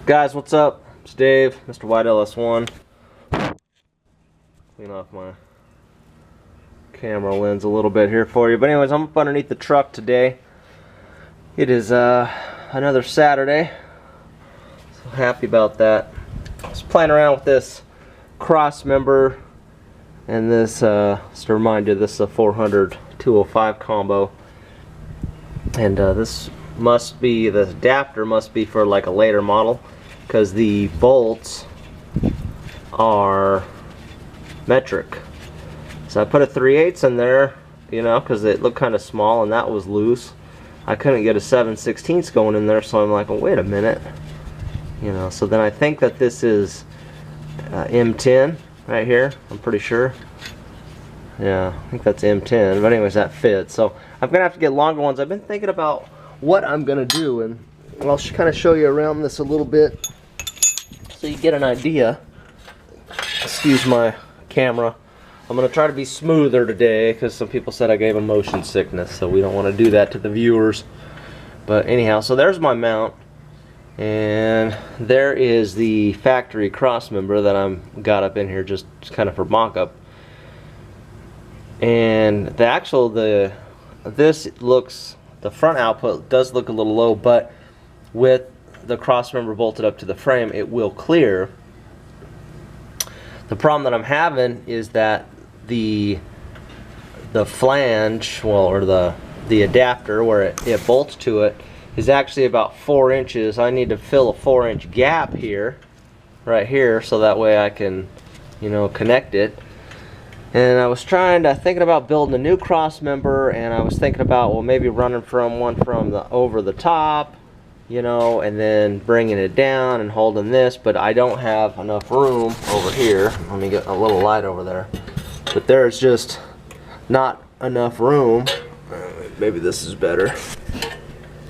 Guys, what's up? It's Dave, Mr. White LS1. Clean off my camera lens a little bit here for you. But anyways, I'm up underneath the truck today. It is another Saturday. So happy about that. I was playing around with this cross member and this, just to remind you, this is a 400-205 combo. And this must be, the adapter must be for like a later model, because the bolts are metric. So I put a 3/8 in there, you know, because it looked kind of small and that was loose. I couldn't get a 7/16 going in there, so I'm like, well, wait a minute, you know. So then I think that this is M10 right here. I'm pretty sure. Yeah, I think that's M10. But anyways, that fits. So I'm gonna have to get longer ones. I've been thinking about what I'm gonna do, and I'll kind of show you around this a little bit so you get an idea. Excuse my camera. I'm gonna try to be smoother today because some people said I gave them motion sickness, so we don't want to do that to the viewers. But anyhow, so there's my mount, and there is the factory cross member that I'm got up in here just kind of for mock-up. And the actual this looks, the front output does look a little low, but with the cross member bolted up to the frame, it will clear. The problem that I'm having is that the flange, well, or the adapter where it bolts to it, is actually about 4 inches. I need to fill a 4-inch gap here, right here, so that way I can, you know, connect it. And I was thinking about building a new cross member, and I was thinking about, well, maybe running one from the over the top, you know, and then bringing it down and holding this, but I don't have enough room over here. Let me get a little light over there. But there's just not enough room. Maybe this is better.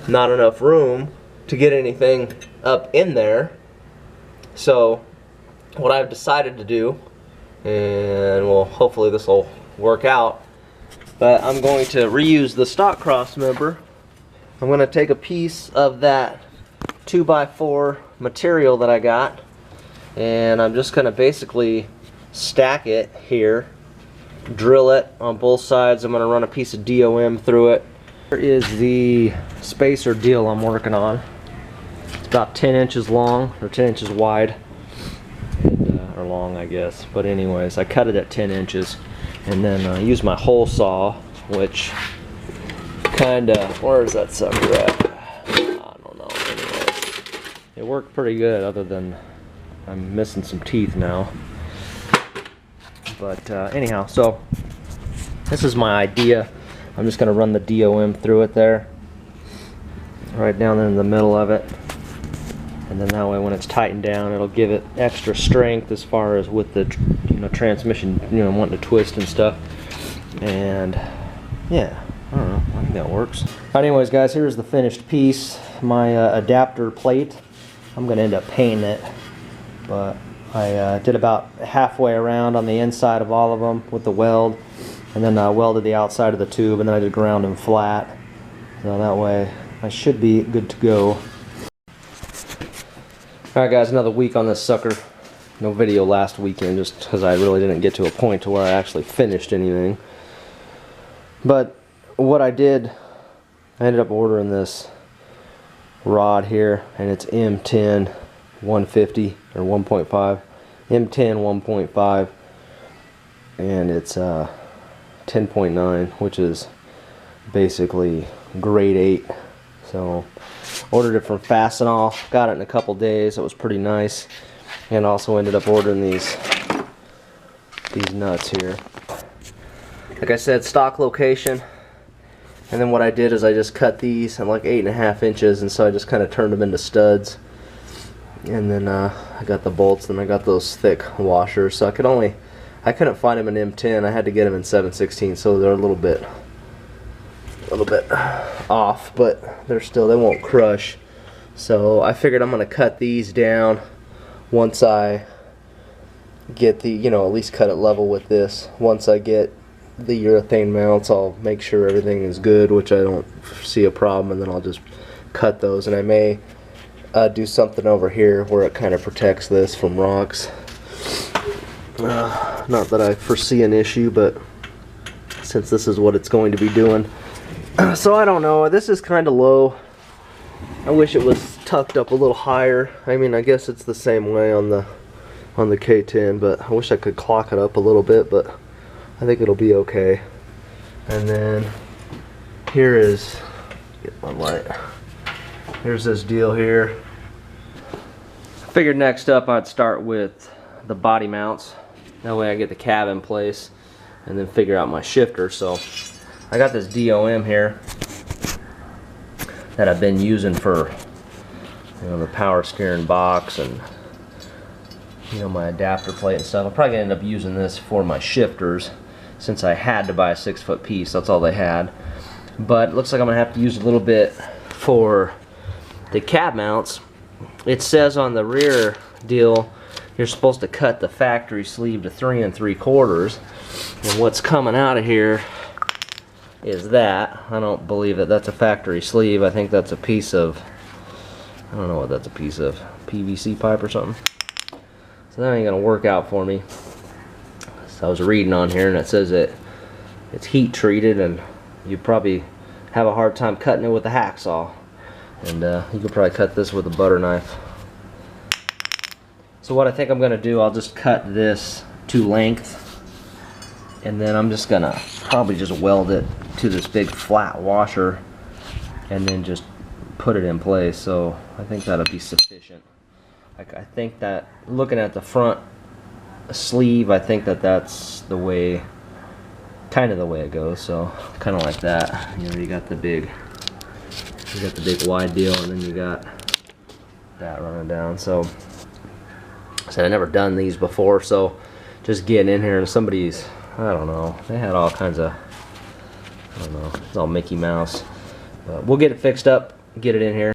Not enough room to get anything up in there. So what I've decided to do, and well, hopefully this will work out, but I'm going to reuse the stock cross member. I'm going to take a piece of that 2x4 material that I got, and I'm just going to basically stack it here, drill it on both sides. I'm going to run a piece of DOM through it. Here is the spacer deal I'm working on. It's about 10 inches long, or 10 inches wide, or long, I guess. But anyways, I cut it at 10 inches, and then I use my hole saw, which kinda, where's that sucker at? I don't know. Anyways, it worked pretty good, other than I'm missing some teeth now. But anyhow, so this is my idea. I'm just gonna run the DOM through it there, right down in the middle of it, and then that way when it's tightened down, it'll give it extra strength as far as with the, you know, transmission, you know, wanting to twist and stuff. And yeah, I don't know, I think that works. Anyways, guys, here's the finished piece. My adapter plate, I'm going to end up painting it, but I did about halfway around on the inside of all of them with the weld, and then I welded the outside of the tube, and then I just ground them flat. So that way I should be good to go. Alright guys, another week on this sucker. No video last weekend just because I really didn't get to a point to where I actually finished anything. But what I did, I ended up ordering this rod here, and it's M10 150 or 1.5, M10 1.5, and it's 10.9, which is basically grade 8. So ordered it from Fastenal, got it in a couple days. It was pretty nice, and also ended up ordering these nuts here. Like I said, stock location. And then what I did is I just cut these at like 8.5 inches, and so I just kind of turned them into studs. And then I got the bolts, and I got those thick washers. So I couldn't find them in M10. I had to get them in 7/16, so they're a little bit off, but they're still, they won't crush. So I figured I'm gonna cut these down once I get the, you know, at least cut it level with this. Once I get the urethane mounts, I'll make sure everything is good, which I don't see a problem, and then I'll just cut those. And I may do something over here where it kind of protects this from rocks. Not that I foresee an issue, but since this is what it's going to be doing. So I don't know, this is kind of low. I wish it was tucked up a little higher. I mean, I guess it's the same way on the K10, but I wish I could clock it up a little bit, but I think it'll be okay. And then here is, get my light. Here's this deal here. I figured next up I'd start with the body mounts. That way I get the cab in place and then figure out my shifter. So I got this DOM here that I've been using for, you know, the power steering box and, you know, my adapter plate and stuff. I'm probably gonna end up using this for my shifters since I had to buy a 6-foot piece. That's all they had. But it looks like I'm gonna have to use a little bit for the cab mounts. It says on the rear deal you're supposed to cut the factory sleeve to 3 3/4, and what's coming out of here is that. I don't believe that that's a factory sleeve. I think that's a piece of, I don't know what that's a piece of, PVC pipe or something. So that ain't gonna work out for me. So I was reading on here and it says that it's heat treated and you probably have a hard time cutting it with a hacksaw. And you could probably cut this with a butter knife. So what I think I'm gonna do, I'll just cut this to length, and then I'm just gonna probably just weld it to this big flat washer and then just put it in place. So I think that'll be sufficient. I think that looking at the front sleeve, I think that that's the way, kind of the way it goes. So kind of like that. You know, you got the big wide deal, and then you got that running down. So I've never done these before, so just getting in here and somebody's, I don't know, they had all kinds of, I don't know, it's all Mickey Mouse. But we'll get it fixed up, get it in here.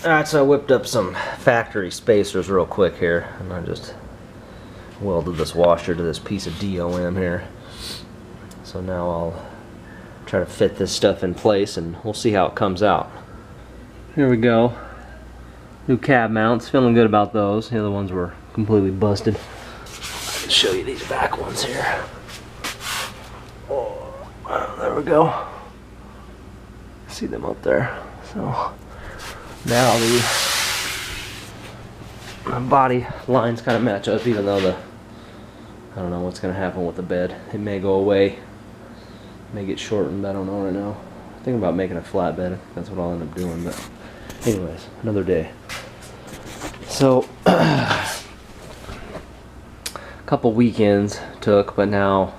Alright, so I whipped up some factory spacers real quick here, and I just welded this washer to this piece of DOM here. So now I'll try to fit this stuff in place and we'll see how it comes out. Here we go. New cab mounts, feeling good about those. The other ones were completely busted. I'll show you these back ones here. Oh, there we go. See them up there. So now the body lines kind of match up, even though I don't know what's going to happen with the bed. It may go away, may get shortened, I don't know right now. I'm thinking about making a flatbed. That's what I'll end up doing, but anyways, another day. So a couple weekends took, but now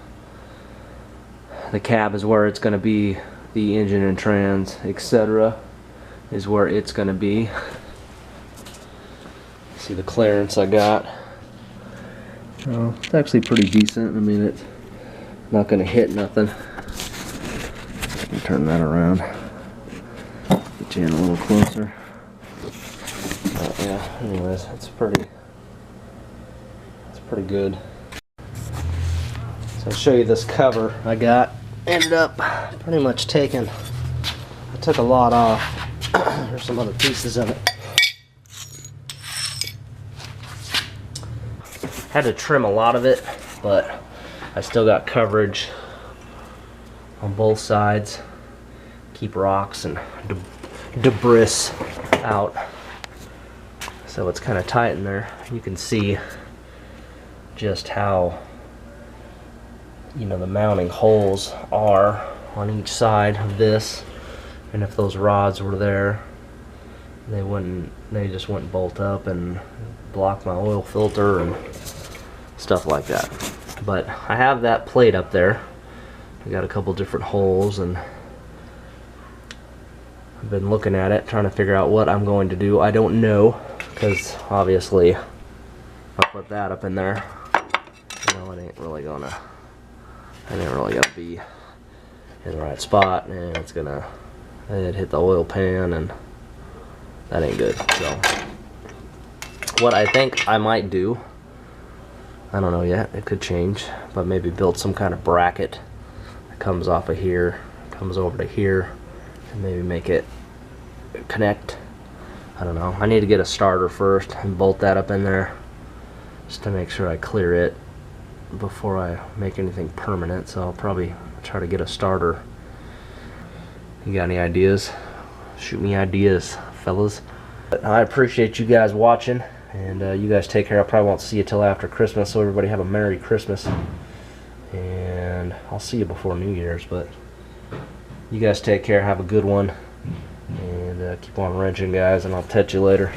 the cab is where it's going to be. The engine and trans, etc., is where it's going to be. See the clearance I got. It's actually pretty decent. I mean, it's not going to hit nothing. Let me turn that around. Get you in a little closer. But yeah, anyways, it's pretty good. So I'll show you this cover I got. Ended up pretty much taking, I took a lot off. There's some other pieces of it. Had to trim a lot of it, but I still got coverage on both sides. Keep rocks and debris out. So it's kind of tight in there. You can see just how, you know, the mounting holes are on each side of this, and if those rods were there, they just wouldn't bolt up and block my oil filter and stuff like that. But I have that plate up there. I got a couple different holes, and I've been looking at it, trying to figure out what I'm going to do. I don't know, because obviously if I put that up in there, you know, it ain't really gonna be in the right spot, and it's gonna hit the oil pan, and that ain't good. So what I think I might do, I don't know yet, it could change, but maybe build some kind of bracket that comes off of here, comes over to here, and maybe make it connect I don't know. I need to get a starter first and bolt that up in there just to make sure I clear it before I make anything permanent. So I'll probably try to get a starter. You got any ideas? Shoot me ideas, fellas. But I appreciate you guys watching, and you guys take care. I probably won't see you till after Christmas, so everybody have a Merry Christmas. And I'll see you before New Year's, but you guys take care. Have a good one. And keep on wrenching, guys, and I'll catch you later.